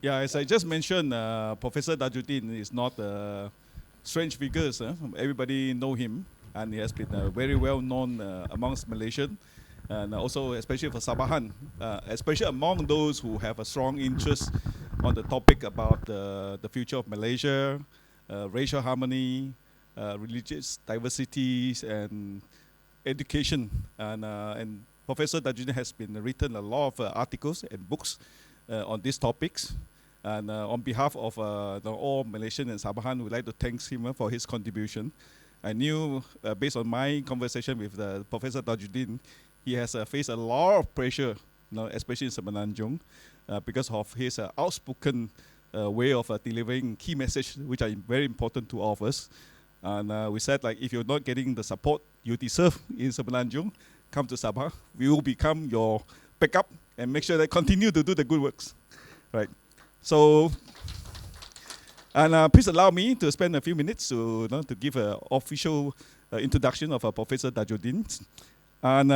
Yeah, as I just mentioned, Professor Tajuddin is not a strange figure. Everybody know him, and he has been very well known amongst Malaysian, and also especially for Sabahan, especially among those who have a strong interest on the topic about the future of Malaysia, racial harmony, religious diversities, and education. And Professor Tajuddin has been written a lot of articles and books on these topics. And on behalf of all Malaysian and Sabahan, we'd like to thank him for his contribution. I knew, based on my conversation with Professor Tajuddin, he has faced a lot of pressure, especially in Semenanjung, because of his outspoken way of delivering key messages, which are very important to all of us. And we said, like, if you're not getting the support you deserve in Semenanjung, come to Sabah. We will become your backup and make sure that continue to do the good works, right? So, and please allow me to spend a few minutes to give an official introduction of Professor Tajuddin. And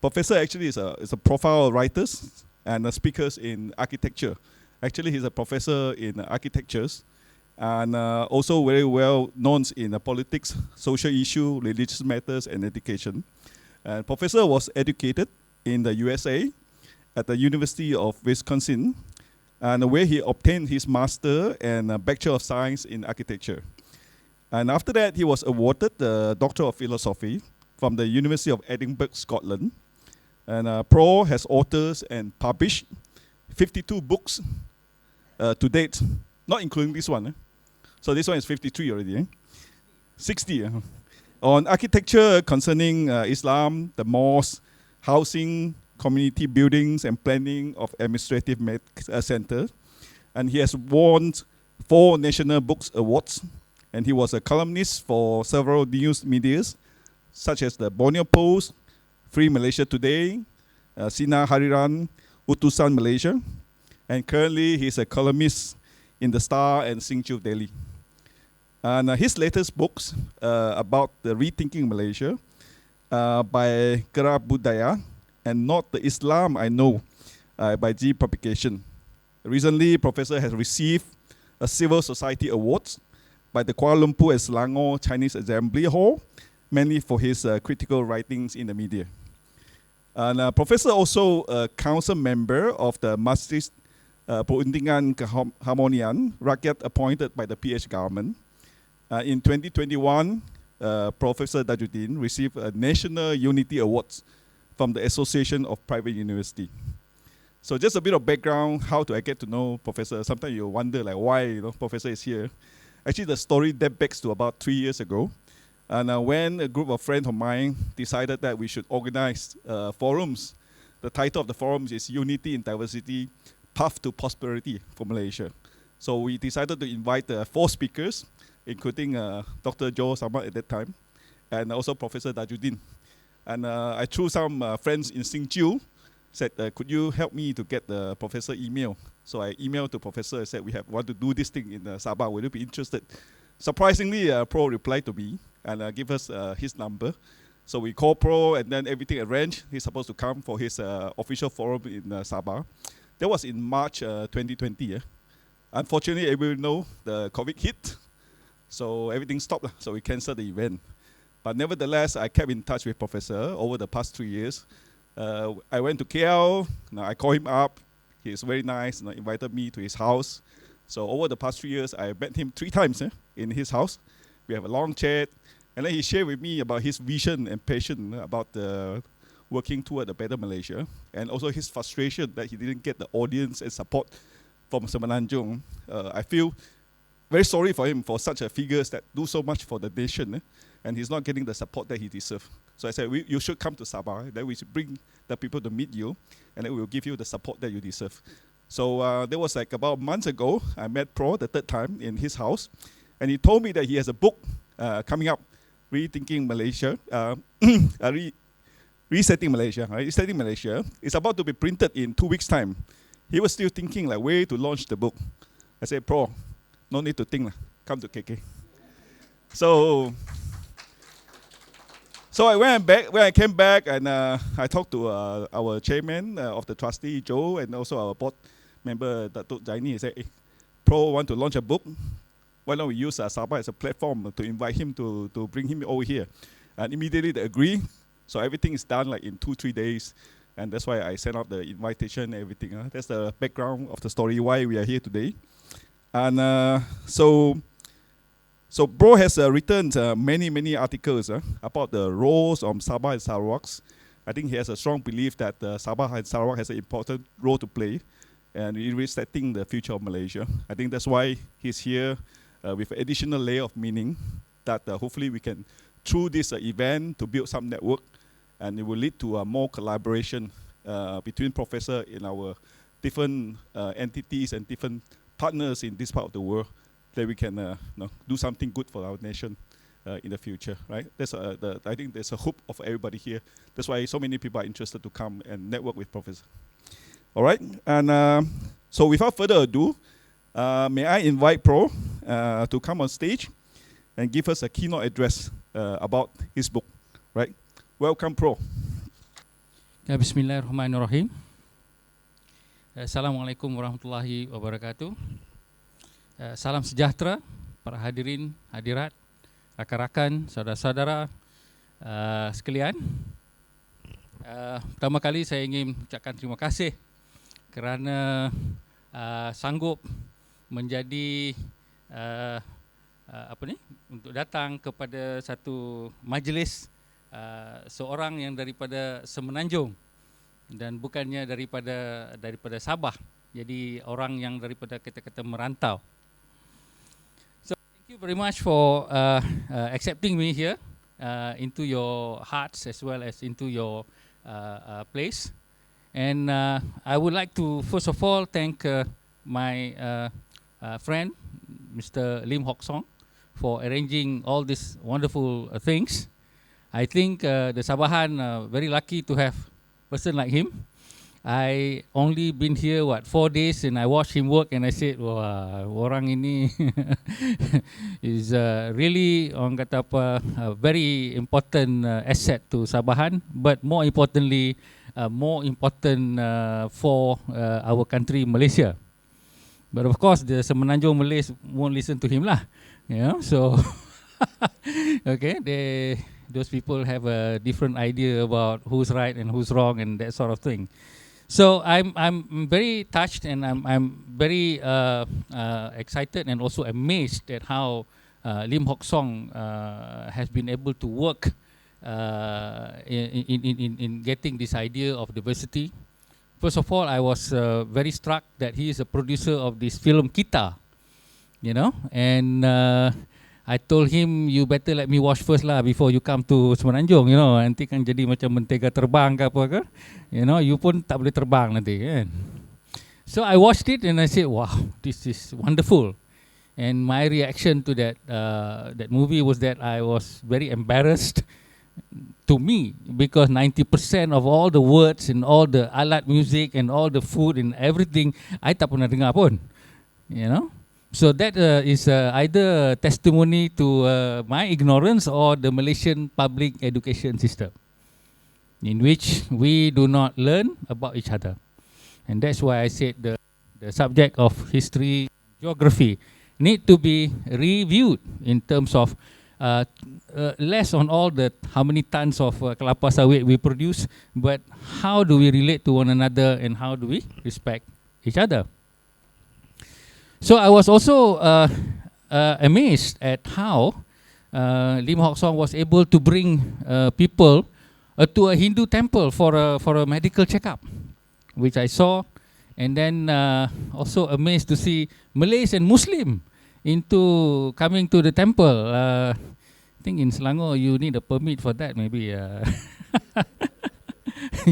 Professor actually is a profile writer and speakers in architecture. Actually, he's a professor in architectures and also very well known in politics, social issue, religious matters, and education. And Professor was educated in the USA at the University of Wisconsin, and where he obtained his master and Bachelor of Science in Architecture. And after that, he was awarded the Doctor of Philosophy from the University of Edinburgh, Scotland. And Pro has authored and published 52 books to date, not including this one. So this one is 53 already. 60 on architecture concerning Islam, the mosque, housing, community buildings, and planning of administrative center. And he has won 4 National Books Awards. And he was a columnist for several news medias, such as the Borneo Post, Free Malaysia Today, Sinar Harian, Utusan Malaysia. And currently he's a columnist in The Star and Singju Daily. And his latest books about the Rethinking Malaysia by Gerak Budaya, and Not the Islam I Know by G Publication. Recently, Professor has received a Civil Society Award by the Kuala Lumpur and Selangor Chinese Assembly Hall, mainly for his critical writings in the media. And Professor also a council member of the Majlis Perundingan Keharmonian Rakyat appointed by the PH government. In 2021, Professor Tajuddin received a National Unity Award from the Association of Private University. So just a bit of background, how do I get to know Professor? Sometimes you wonder like why Professor is here. Actually, the story that backs to about 3 years ago. And when a group of friends of mine decided that we should organize forums, the title of the forum is Unity in Diversity, Path to Prosperity for Malaysia. So we decided to invite 4 speakers, including Dr. Joe Samad at that time, and also Professor Tajuddin. And I threw some friends in Singju, said, could you help me to get the professor email? So I emailed the professor and said, we want to do this thing in Sabah, would you be interested? Surprisingly, Pro replied to me and give us his number. So we called Pro and then everything arranged. He's supposed to come for his official forum in Sabah. That was in March 2020. Unfortunately, everyone know the COVID hit, so everything stopped. So we canceled the event. But nevertheless, I kept in touch with Professor over the past 3 years. I went to KL, I called him up. He's very nice, invited me to his house. So over the past 3 years, I met him 3 times in his house. We have a long chat. And then he shared with me about his vision and passion about working toward a better Malaysia. And also his frustration that he didn't get the audience and support from Semenanjung. I feel very sorry for him for such a figures that do so much for the nation. And he's not getting the support that he deserves. So I said, you should come to Sabah, then we should bring the people to meet you, and then we'll give you the support that you deserve. So that was like about months ago, I met Pro the 3rd time in his house, and he told me that he has a book coming up, Rethinking Malaysia, Resetting Malaysia, right? Resetting Malaysia. It's about to be printed in 2 weeks' time. He was still thinking like way to launch the book. I said, Pro, no need to think, come to KK. So So when I came back, and I talked to our chairman of the trustee, Joe, and also our board member, Dr. Jaini. He said, hey, Pro want to launch a book. Why don't we use Sabah as a platform to invite him to bring him over here? And immediately they agree. So everything is done like in 2-3 days. And that's why I sent out the invitation and everything. That's the background of the story, why we are here today. And so Bro has written many articles about the roles of Sabah and Sarawaks. I think he has a strong belief that Sabah and Sarawak has an important role to play and in resetting the future of Malaysia. I think that's why he's here with additional layer of meaning that hopefully we can, through this event, to build some network, and it will lead to more collaboration between professors in our different entities and different partners in this part of the world, that we can do something good for our nation in the future, right? I think there's a hope of everybody here. That's why so many people are interested to come and network with professors. All right, and so without further ado, may I invite Pro to come on stage and give us a keynote address about his book, right? Welcome, Pro. Ya, Bismillahirrahmanirrahim. Assalamualaikum warahmatullahi wabarakatuh. Salam sejahtera para hadirin, hadirat, rakan-rakan, saudara-saudara sekalian. Pertama kali saya ingin ucapkan terima kasih kerana sanggup menjadi untuk datang kepada satu majlis seorang yang daripada Semenanjung dan bukannya daripada Sabah. Jadi orang yang daripada kata-kata merantau. So thank you very much for accepting me here into your hearts as well as into your place. And I would like to first of all thank my friend Mr. Lim Hock Song for arranging all these wonderful things. I think the Sabahan very lucky to have a person like him. I only been here 4 days and I watched him work and I said, wah, orang ini is really orang kata apa, a very important asset to Sabahan, but more importantly, more important for our country Malaysia. But of course, the Semenanjung Malays won't listen to him lah, you know. So okay, those people have a different idea about who's right and who's wrong and that sort of thing. So I'm very touched and I'm very excited and also amazed at how Lim Hock Song has been able to work in getting this idea of diversity. First of all, I was very struck that he is a producer of this film Kota, you know, and I told him, you better let me watch first lah before you come to Semenanjung, you know, nanti kan jadi macam mentega terbang ke apa ke, you know, you pun tak boleh terbang nanti kan. So I watched it and I said, wow, this is wonderful. And my reaction to that movie was that I was very embarrassed to me, because 90% of all the words and all the alat music and all the food and everything, I tak pernah dengar pun, you know. So that is either testimony to my ignorance or the Malaysian public education system, in which we do not learn about each other. And that's why I said the subject of history, geography need to be reviewed in terms of less on all the how many tons of kelapa sawit we produce, but how do we relate to one another and how do we respect each other. So I was also amazed at how Lim Hock Song was able to bring people to a Hindu temple for a medical checkup, which I saw, and then also amazed to see Malays and Muslim into coming to the temple. I think in Selangor you need a permit for that, maybe.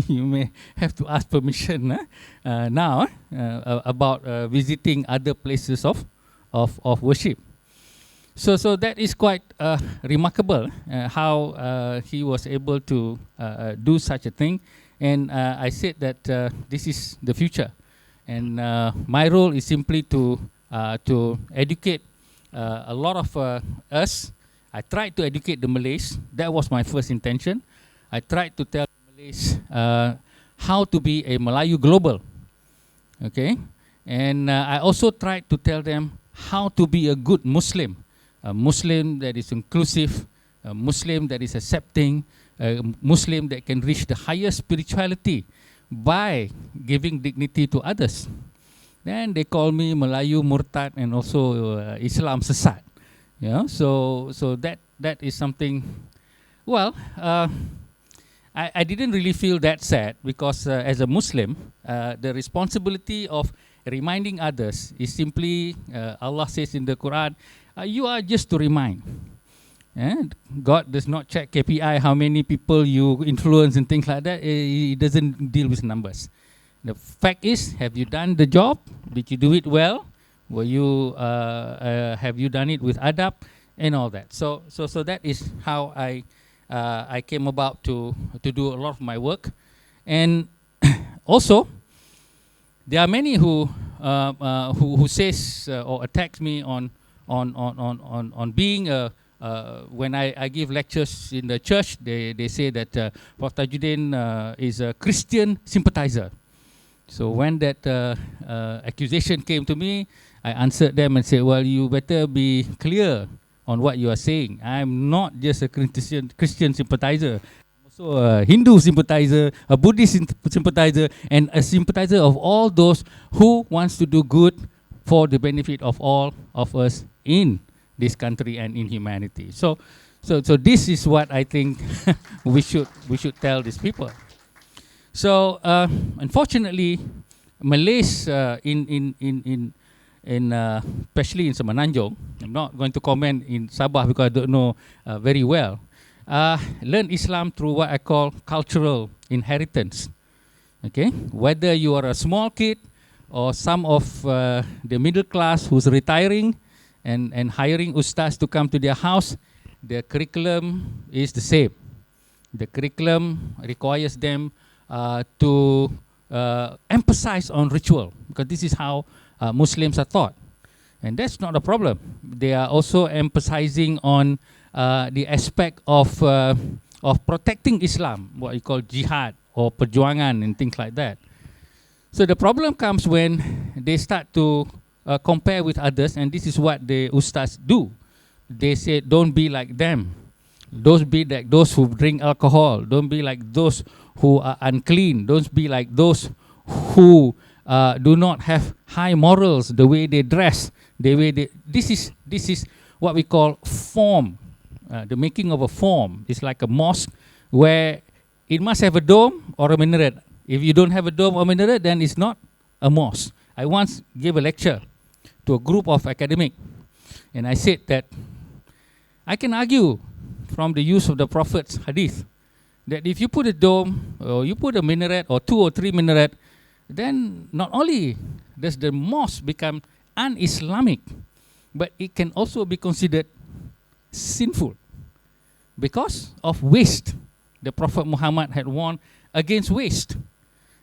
You may have to ask permission now about visiting other places of worship. So that is quite remarkable how he was able to do such a thing. And I said that this is the future, and my role is simply to educate a lot of us I tried to educate the Malays. That was my first intention. I tried to tell the Malays how to be a Melayu global. Okay, and I also tried to tell them how to be a good Muslim, a Muslim that is inclusive, a Muslim that is accepting, a Muslim that can reach the highest spirituality by giving dignity to others. Then they call me Melayu Murtad and also Islam Sesat. Yeah, so that is something. Well, I didn't really feel that sad because as a Muslim, the responsibility of reminding others is simply, Allah says in the Quran, you are just to remind. And God does not check KPI, how many people you influence and things like that. He doesn't deal with numbers. The fact is, have you done the job? Did you do it well? Were you, have you done it with adab and all that? So that is how I came about to do a lot of my work. And also, there are many who says or attacks me on being a when I give lectures in the church, they say that Prof Tajuddin is a Christian sympathizer. So when that accusation came to me, I answered them and said, well, you better be clear on what you are saying. I'm not just a Christian sympathizer. I'm also a Hindu sympathizer, a Buddhist sympathizer, and a sympathizer of all those who wants to do good for the benefit of all of us in this country and in humanity. So this is what I think we should tell these people. So unfortunately, Malays especially in Semenanjung, I'm not going to comment in Sabah because I don't know very well, learn Islam through what I call cultural inheritance. Okay, whether you are a small kid or some of the middle class who's retiring and hiring ustaz to come to their house, the curriculum is the same. The curriculum requires them to emphasize on ritual, because this is how Muslims are taught. And that's not a problem. They are also emphasizing on the aspect of protecting Islam, what you call jihad or perjuangan and things like that. So the problem comes when they start to compare with others, and this is what the ustaz do. They say, don't be like them. Don't be like those who drink alcohol. Don't be like those who are unclean. Don't be like those who do not have high morals, the way they dress, the way they... This is what we call form. The making of a form is like a mosque where it must have a dome or a minaret. If you don't have a dome or minaret, then it's not a mosque. I once gave a lecture to a group of academics, and I said that I can argue from the use of the Prophet's hadith that if you put a dome or you put a minaret or 2 or 3 minaret, then not only does the mosque become un-Islamic, but it can also be considered sinful because of waste. The Prophet Muhammad had warned against waste.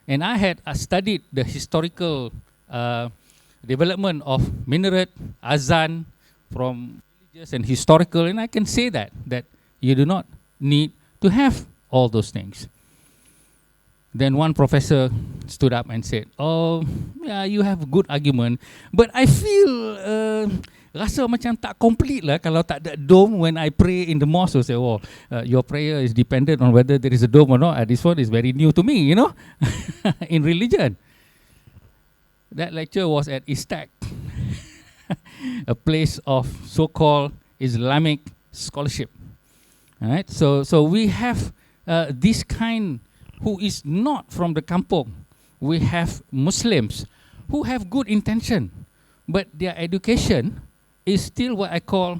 And I had studied the historical development of minaret, azan, from religious and historical, and I can say that you do not need to have all those things. Then one professor stood up and said, oh, yeah, you have a good argument, but I feel rasa macam tak complete lah kalau tak ada dome when I pray in the mosque. So say, oh, your prayer is dependent on whether there is a dome or not. This one is very new to me, you know, in religion. That lecture was at Istak, a place of so-called Islamic scholarship. All right, so we have this kind who is not from the kampung. We have Muslims who have good intention, but their education is still what I call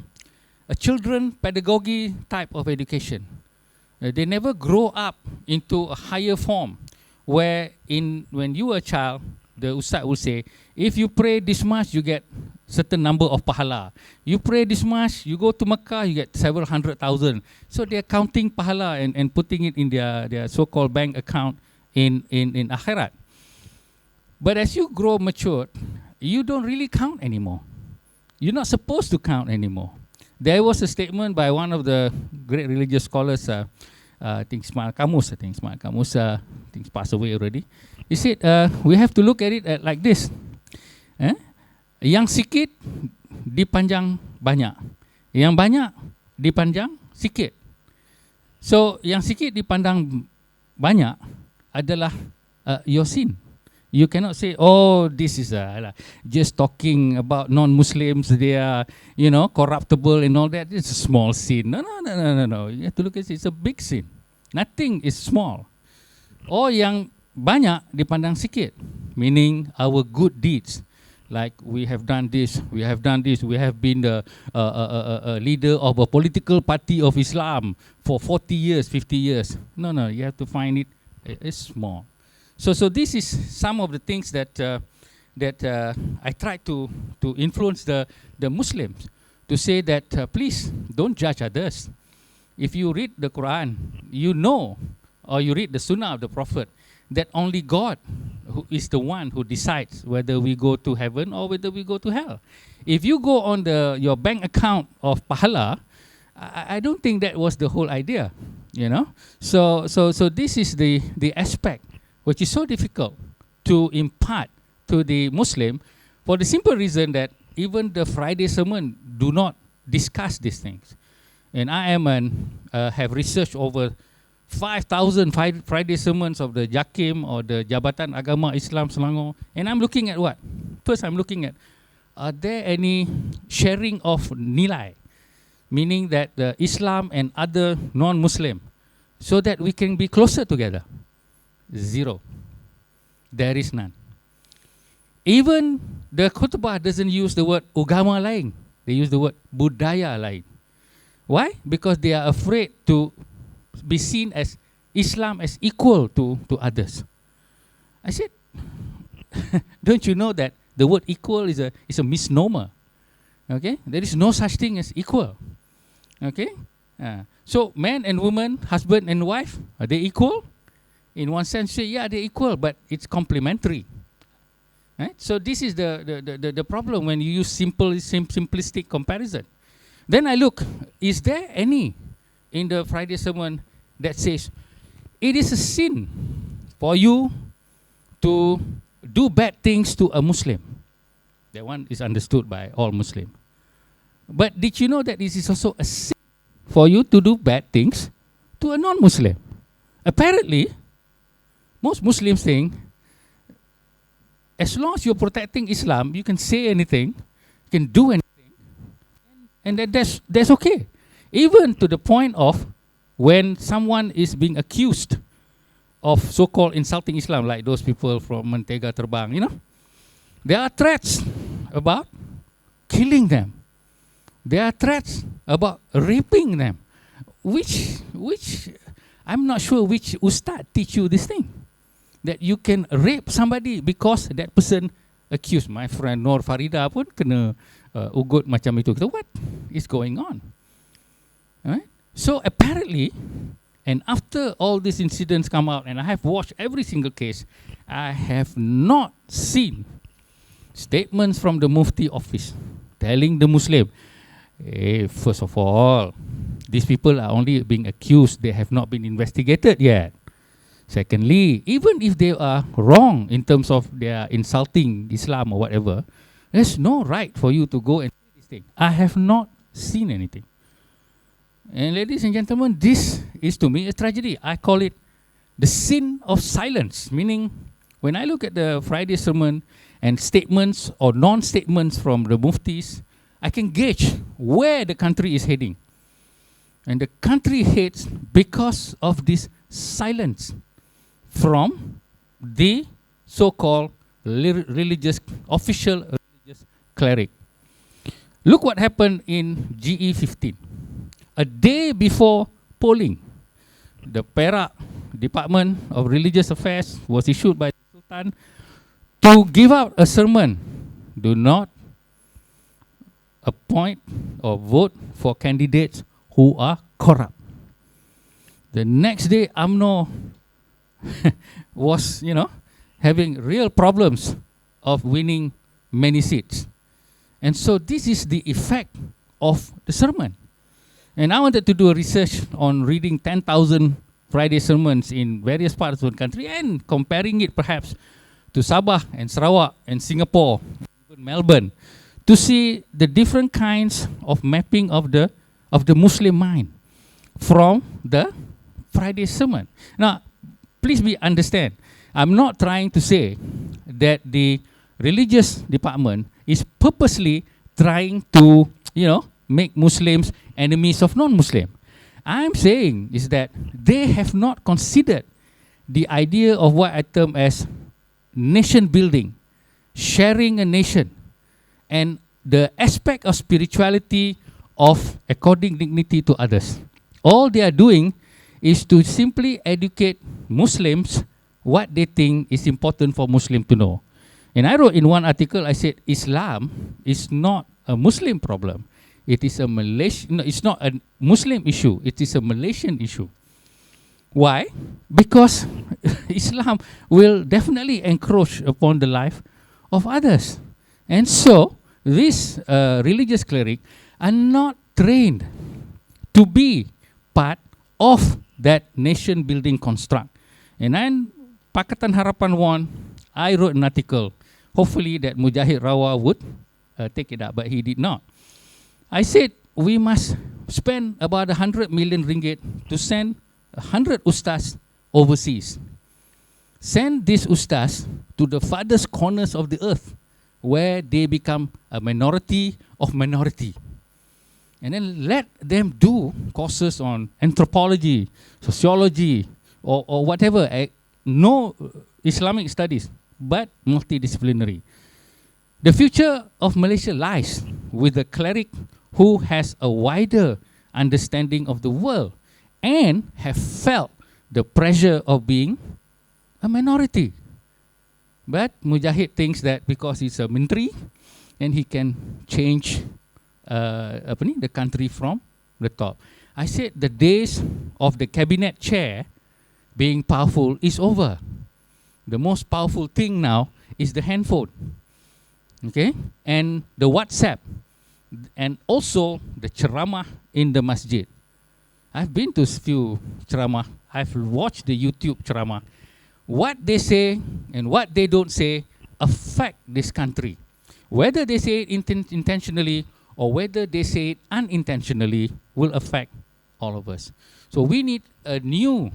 a children pedagogy type of education. They never grow up into a higher form where when you were a child, the ustaz will say, if you pray this much, you get certain number of pahala. You pray this much, you go to Mecca, you get several 100,000. So they're counting pahala and putting it in their so-called bank account in akhirat. But as you grow mature, you don't really count anymore. You're not supposed to count anymore. There was a statement by one of the great religious scholars, I think Ismail Kamus, I think he's passed away already. He said, we have to look at it like this. Yang sikit dipanjang banyak. Yang banyak dipanjang sikit. So, yang sikit dipandang banyak adalah your sin. You cannot say, oh, this is just talking about non-Muslims, they are, corruptible and all that. It's a small sin. No. You have to look at it, it's a big sin. Nothing is small. Or yang banyak dipandang sikit, meaning our good deeds. Like we have done this, we have been the leader of a political party of Islam for 40 years, 50 years. No, you have to find it's small. So this is some of the things that I try to influence the Muslims to say that please don't judge others. If you read the Quran, or you read the Sunnah of the Prophet, that only God who is the one who decides whether we go to heaven or whether we go to hell. If you go on your bank account of pahala, I don't think that was the whole idea, So this is the aspect which is so difficult to impart to the Muslim, for the simple reason that even the Friday sermon do not discuss these things. And I have researched over 5,000 Friday sermons of the JAKIM or the Jabatan Agama Islam Selangor, and I'm looking at what? First, I'm looking at, are there any sharing of nilai, meaning that the Islam and other non-Muslim, so that we can be closer together? Zero. There is none. Even the khutbah doesn't use the word agama lain. They use the word budaya lain. Why? Because they are afraid to be seen as Islam as equal to others. I said, don't you know that the word equal is a misnomer? Okay? There is no such thing as equal. Okay? So man and woman, husband and wife, are they equal? In one sense, say, yeah, they're equal, but it's complementary. Right? So this is the problem when you use simplistic comparison. Then I look, is there any in the Friday sermon that says, it is a sin for you to do bad things to a Muslim? That one is understood by all Muslims. But did you know that it is also a sin for you to do bad things to a non-Muslim? Apparently, most Muslims think, as long as you're protecting Islam, you can say anything, you can do anything, and that's okay. Even to the point of when someone is being accused of so-called insulting Islam, like those people from Mentega Terbang, there are threats about killing them. There are threats about raping them, which I'm not sure which ustad teach you this thing, that you can rape somebody because that person accused. My friend Nur Farida pun kena ugut macam itu. What is going on? Right? So apparently, and after all these incidents come out, and I have watched every single case, I have not seen statements from the Mufti office telling the Muslim, hey, first of all, these people are only being accused, they have not been investigated yet. Secondly, even if they are wrong in terms of their insulting Islam or whatever, there's no right for you to go and say this thing. I have not seen anything. And ladies and gentlemen, this is to me a tragedy. I call it the sin of silence, meaning when I look at the Friday sermon and statements or non-statements from the muftis, I can gauge where the country is heading. And the country heads because of this silence from the so-called official religious cleric. Look what happened in GE 15. A day before polling, the Perak Department of Religious Affairs was issued by the Sultan to give out a sermon. Do not appoint or vote for candidates who are corrupt. The next day, UMNO was, having real problems of winning many seats. And so this is the effect of the sermon. And I wanted to do a research on reading 10,000 Friday sermons in various parts of the country and comparing it perhaps to Sabah and Sarawak and Singapore, even Melbourne, to see the different kinds of mapping of the Muslim mind from the Friday sermon. Now, please understand, I'm not trying to say that the religious department is purposely trying to, make Muslims enemies of non-Muslim. I'm saying is that they have not considered the idea of what I term as nation building, sharing a nation, and the aspect of spirituality of according dignity to others. All they are doing is to simply educate Muslims what they think is important for Muslim to know. And I wrote in one article, I said, Islam is not a Muslim problem. It is a Malaysian, no, it's not a Muslim issue, it is a Malaysian issue. Why? Because Islam will definitely encroach upon the life of others. And so, these religious clerics are not trained to be part of that nation building construct. And then, Pakatan Harapan 1, I wrote an article. Hopefully that Mujahid Rawa would take it up, but he did not. I said we must spend about 100 million ringgit to send 100 ustaz overseas. Send these ustaz to the farthest corners of the earth where they become a minority of minority. And then let them do courses on anthropology, sociology, or whatever. No Islamic studies, but multidisciplinary. The future of Malaysia lies with a cleric who has a wider understanding of the world and have felt the pressure of being a minority. But Mujahid thinks that because he's a menteri and he can change the country from the top. I said the days of the cabinet chair being powerful is over. The most powerful thing now is the handphone, okay, and the WhatsApp, and also the ceramah in the masjid. I've been to a few ceramah. I've watched the YouTube ceramah. What they say and what they don't say affect this country. Whether they say it intentionally or whether they say it unintentionally will affect all of us. So we need a new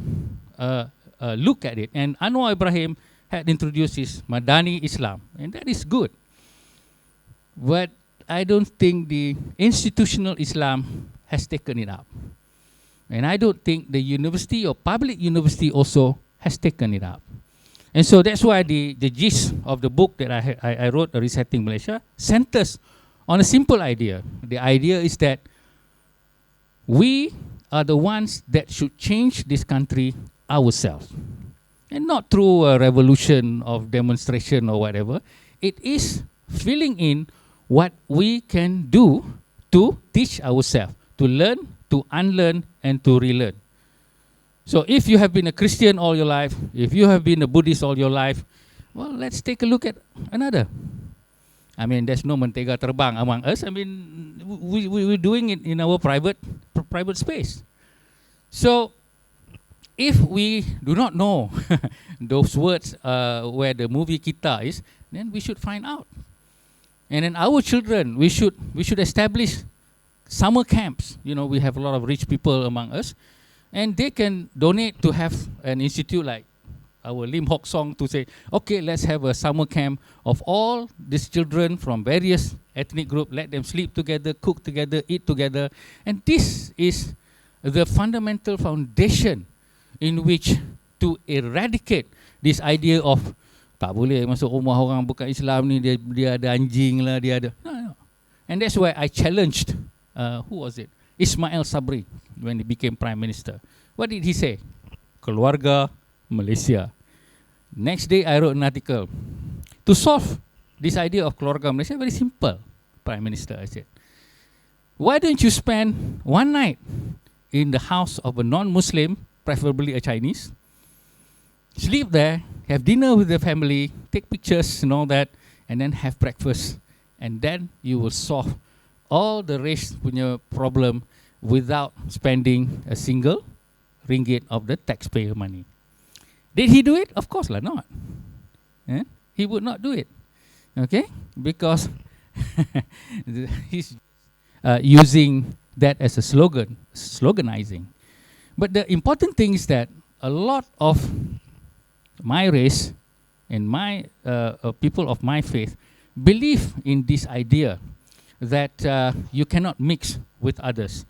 look at it. And Anwar Ibrahim had introduced his Madani Islam, and that is good. But I don't think the institutional Islam has taken it up. And I don't think the university or public university also has taken it up. And so that's why the gist of the book that I wrote, Resetting Malaysia, centers on a simple idea. The idea is that we are the ones that should change this country ourselves. And not through a revolution of demonstration or whatever. It is filling in what we can do to teach ourselves, to learn, to unlearn, and to relearn. So if you have been a Christian all your life, if you have been a Buddhist all your life, well, let's take a look at another. I mean, there's no mentega terbang among us. I mean, we're doing it in our private space. So if we do not know those words where the movie Kita is, then we should find out. And then our children, we should establish summer camps. You know, we have a lot of rich people among us, and they can donate to have an institute like our Lim Hock Song to say, okay, let's have a summer camp of all these children from various ethnic groups. Let them sleep together, cook together, eat together. And this is the fundamental foundation in which to eradicate this idea of tak boleh masuk rumah orang bukan Islam ni, dia ada anjing lah, dia ada. No. And that's why I challenged, who was it? Ismail Sabri, when he became Prime Minister. What did he say? Keluarga Malaysia. Next day I wrote an article. To solve this idea of Keluarga Malaysia, very simple, Prime Minister, I said. Why don't you spend one night in the house of a non-Muslim, preferably a Chinese, sleep there, have dinner with the family, take pictures and all that, and then have breakfast. And then you will solve all the race punya problem without spending a single ringgit of the taxpayer money. Did he do it? Of course not. Eh? He would not do it. Okay? Because he's using that as a sloganizing. But the important thing is that a lot of my race and my people of my faith believe in this idea that you cannot mix with others.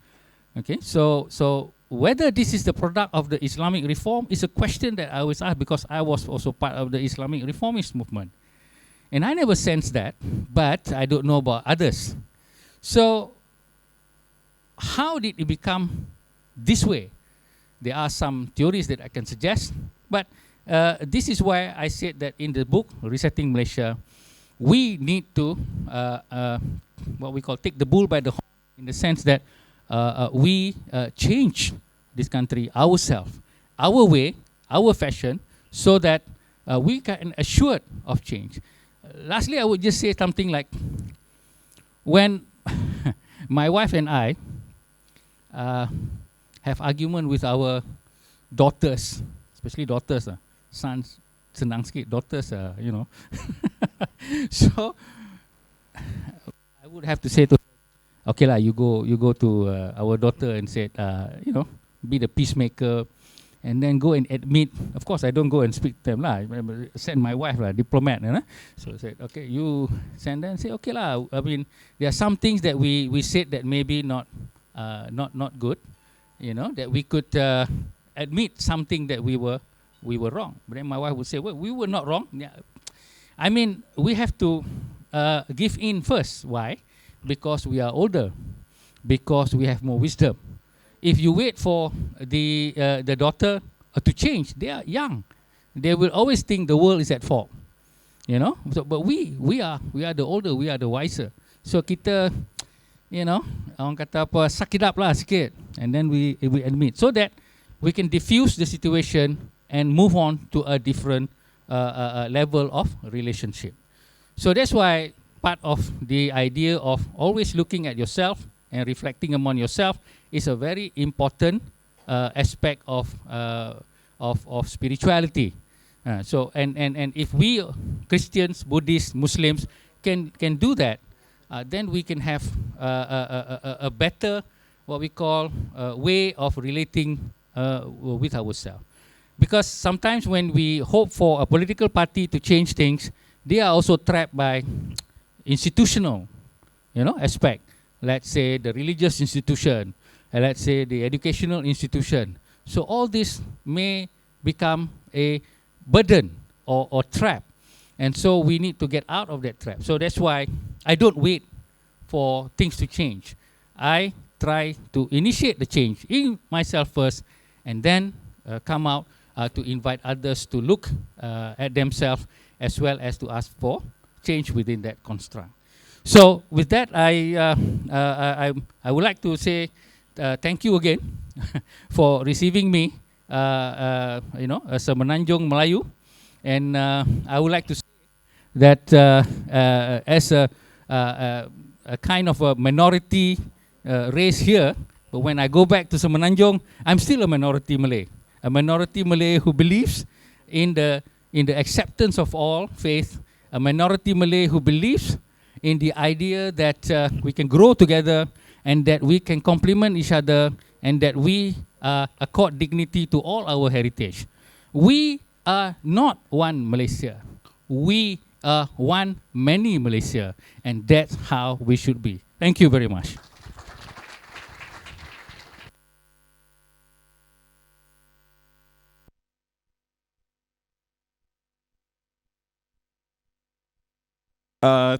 Okay, so whether this is the product of the Islamic reform is a question that I always ask, because I was also part of the Islamic reformist movement. And I never sensed that, but I don't know about others. So how did it become this way? There are some theories that I can suggest, but this is why I said that in the book, Resetting Malaysia, we need to, what we call, take the bull by the horn, in the sense that we change this country ourselves, our way, our fashion, so that we can assure of change. Lastly, I would just say something like, when my wife and I have argument with our daughters, especially daughters, sons, senang sikit, daughters, you know. So I would have to say to, okay lah, you go to our daughter and said, you know, be the peacemaker, and then go and admit. Of course, I don't go and speak to them lah. I send my wife lah, diplomat, you know? So I said, okay, you send them and say, okay lah. I mean, there are some things that we said that maybe not good, you know, that we could admit something that we were wrong. But then my wife would say, well, we were not wrong. Yeah. I mean, we have to give in first. Why? Because we are older, because we have more wisdom. If you wait for the daughter to change, they are young. They will always think the world is at fault, you know. So, but we are the older, we are the wiser. So kita, you know, orang kata apa, suck it up lah sikit, and then we admit, so that we can diffuse the situation and move on to a different level of relationship. So that's why part of the idea of always looking at yourself and reflecting upon yourself is a very important aspect of spirituality. So and if we Christians, Buddhists, Muslims can do that, then we can have a better, what we call, way of relating with ourselves. Because sometimes when we hope for a political party to change things, they are also trapped by institutional, you know, aspect. Let's say the religious institution, let's say the educational institution. So all this may become a burden or trap. And so we need to get out of that trap. So that's why I don't wait for things to change. I try to initiate the change in myself first, and then come out to invite others to look at themselves, as well as to ask for change within that construct. So with that, I would like to say thank you again for receiving me, you know, as a Menanjung Melayu, and I would like to say that as a kind of a minority race here, but when I go back to Semenanjung, I'm still a minority Malay who believes in the acceptance of all faith, a minority Malay who believes in the idea that we can grow together and that we can complement each other and that we accord dignity to all our heritage. We are not one Malaysia. We are one many Malaysia, and that's how we should be. Thank you very much.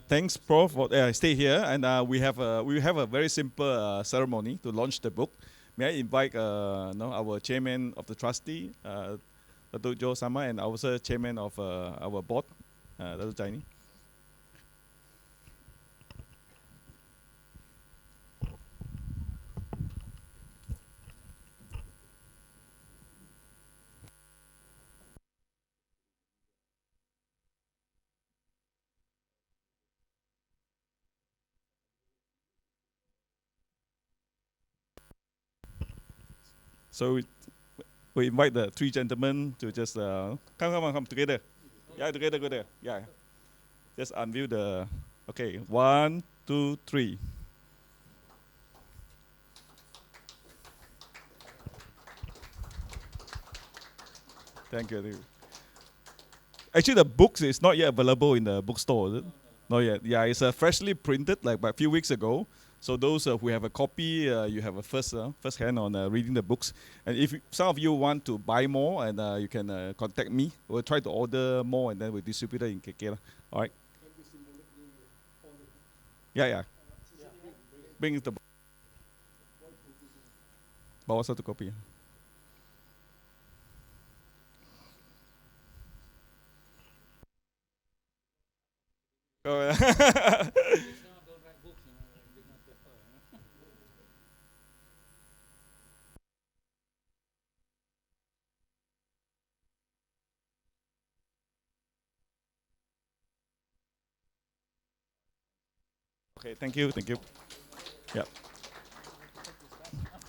Thanks, Prof. Stay here, and we have a very simple ceremony to launch the book. May I invite our chairman of the trustee, Dr. Joe Sama, and also chairman of our board, Dr. Jaini. So we invite the three gentlemen to just come together. Yeah, together, go there. Yeah. Just unveil the, okay, 1, 2, 3. Thank you. Actually, the books is not yet available in the bookstore, is it? Not yet. Yeah, it's freshly printed like a few weeks ago. So those who have a copy, you have a first hand on reading the books. And if some of you want to buy more, and you can contact me. We'll try to order more, and then we'll distribute it in KK. All right. Yeah. Bring the bawa satu kopi. Oh, yeah. Okay, thank you. Yeah.